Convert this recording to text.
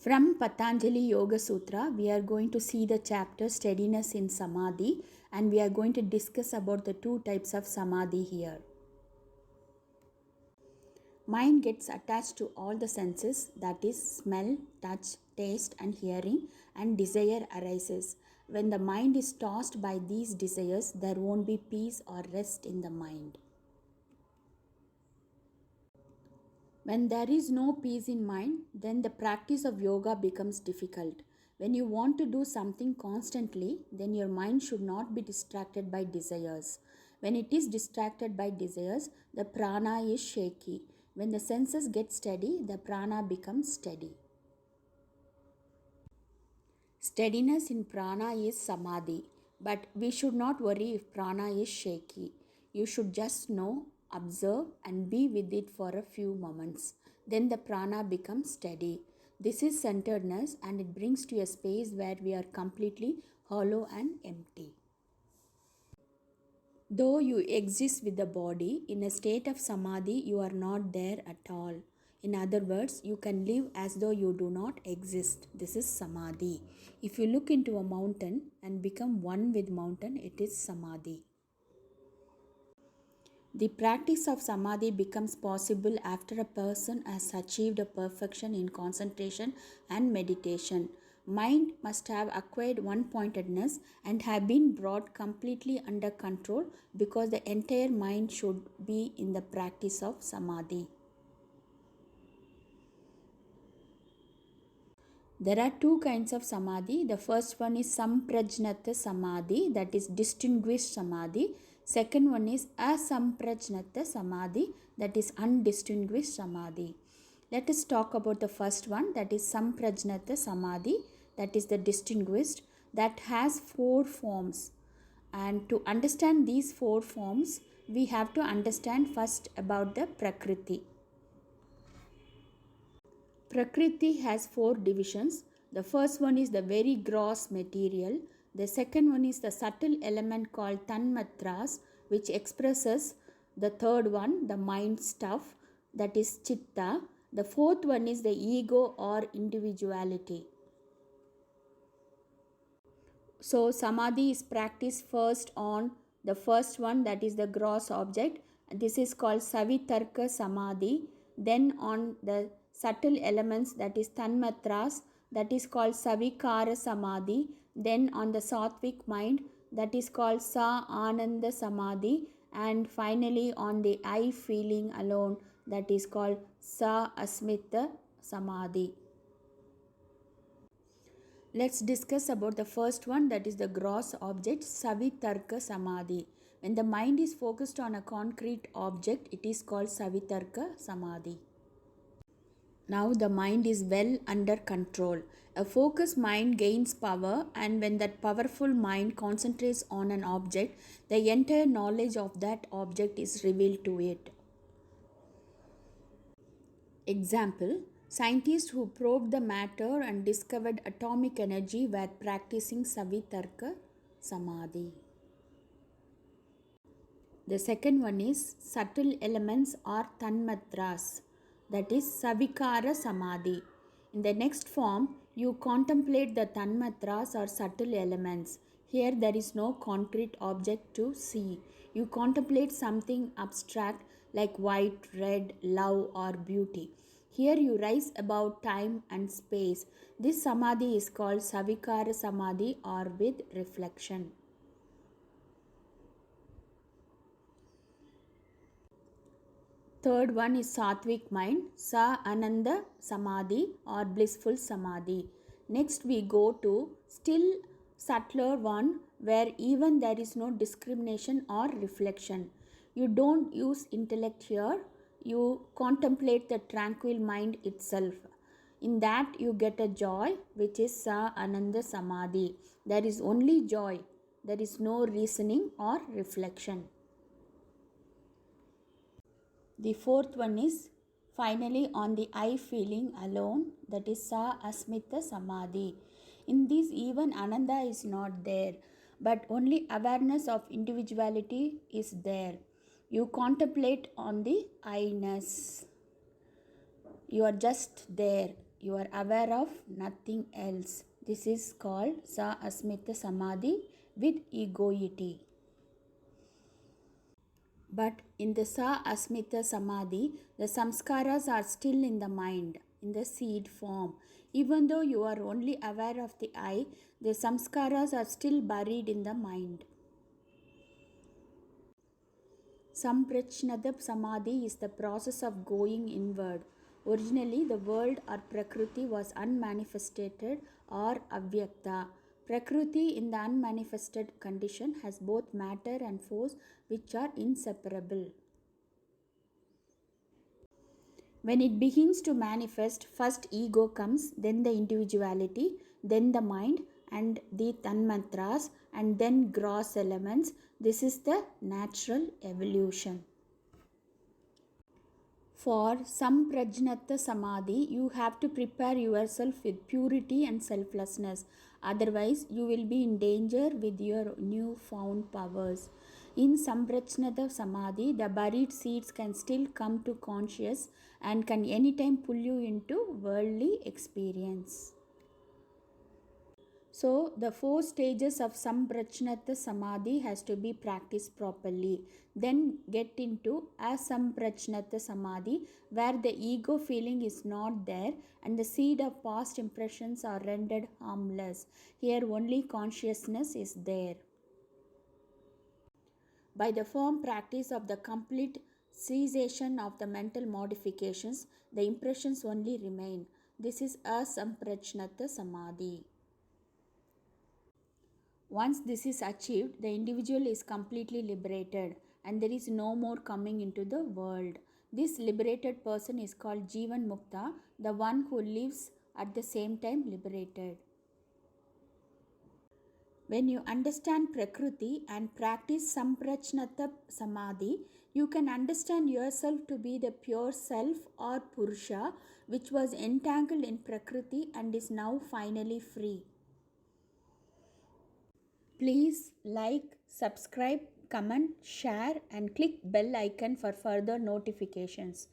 From Patanjali Yoga Sutra, we are going to see the chapter Steadiness in Samadhi, and we are going to discuss about the two types of Samadhi here. Mind gets attached to all the senses, that is smell, touch, taste and hearing, and desire arises. When the mind is tossed by these desires, there won't be peace or rest in the mind. When there is no peace in mind, then the practice of yoga becomes difficult. When you want to do something constantly, then your mind should not be distracted by desires. When it is distracted by desires, the prana is shaky. When the senses get steady, the prana becomes steady. Steadiness in prana is samadhi, but we should not worry if prana is shaky. You should just know, observe, and be with it for a few moments. Then the prana becomes steady. This is centeredness, and it brings to a space where we are completely hollow and empty. Though you exist with the body, in a state of samadhi, you are not there at all. In other words, you can live as though you do not exist. This is samadhi. If you look into a mountain and become one with mountain, it is samadhi. The practice of samadhi becomes possible after a person has achieved a perfection in concentration and meditation. Mind must have acquired one-pointedness and have been brought completely under control, because the entire mind should be in the practice of samadhi. There are two kinds of samadhi. The first one is samprajnata samadhi, that is distinguished samadhi. Second one is asamprajnata samadhi, that is undistinguished samadhi. Let us talk about the first one, that is samprajnata samadhi, that is the distinguished, that has four forms. And to understand these four forms, we have to understand first about the Prakriti. Prakriti has four divisions. The first one is the very gross material. The second one is the subtle element called tanmatras, which expresses the third one, the mind stuff, that is chitta. The fourth one is the ego or individuality. So samadhi is practiced first on the first one, that is the gross object. This is called savitarka samadhi. Then on the subtle elements, that is tanmatras, that is called savikara samadhi. Then on the sattvic mind, that is called sa ananda samadhi. And finally on the I feeling alone, that is called sa asmita samadhi. Let's discuss about the first one, that is the gross object, savitarka samadhi. When the mind is focused on a concrete object, it is called savitarka samadhi. Now the mind is well under control. A focused mind gains power, and when that powerful mind concentrates on an object, the entire knowledge of that object is revealed to it. Example: scientists who probed the matter and discovered atomic energy were practicing savitarka samadhi. The second one is subtle elements or tanmatras, that is savikara samadhi. In the next form, you contemplate the tanmatras or subtle elements. Here there is no concrete object to see. You contemplate something abstract like white, red, love or beauty. Here you rise above time and space. This samadhi is called savikara samadhi or with reflection. Third one is sattvic mind, sa ananda samadhi or blissful samadhi. Next we go to still subtler one, where even there is no discrimination or reflection. You don't use intellect here, you contemplate the tranquil mind itself. In that you get a joy, which is sa ananda samadhi. There is only joy, there is no reasoning or reflection. The fourth one is finally on the I feeling alone, that is sa asmita samadhi. In this, even ananda is not there, but only awareness of individuality is there. You contemplate on the I-ness. You are just there. You are aware of nothing else. This is called Sa Asmita Samadhi with egoity. But in the Sa Asmita Samadhi, the samskaras are still in the mind, in the seed form. Even though you are only aware of the I, the samskaras are still buried in the mind. Samprachnata Samadhi is the process of going inward. Originally, the world or Prakriti was unmanifested or avyakta. Prakriti in the unmanifested condition has both matter and force which are inseparable. When it begins to manifest, first ego comes, then the individuality, then the mind, and the tanmatras, and then gross elements. This is the natural evolution. For Samprajnata Samadhi, you have to prepare yourself with purity and selflessness. Otherwise, you will be in danger with your newfound powers. In Samprajnata Samadhi, the buried seeds can still come to conscious and can anytime pull you into worldly experience. So the 4 stages of Samprajnata Samadhi has to be practiced properly. Then get into Asamprajnata Samadhi, where the ego feeling is not there and the seed of past impressions are rendered harmless. Here only consciousness is there. By the firm practice of the complete cessation of the mental modifications, the impressions only remain. This is Asamprajnata Samadhi. Once this is achieved, the individual is completely liberated and there is no more coming into the world. This liberated person is called Jivan Mukta, the one who lives at the same time liberated. When you understand Prakriti and practice Samprajnata Samadhi, you can understand yourself to be the pure self or Purusha, which was entangled in Prakriti and is now finally free. Please like, subscribe, comment, share and click bell icon for further notifications.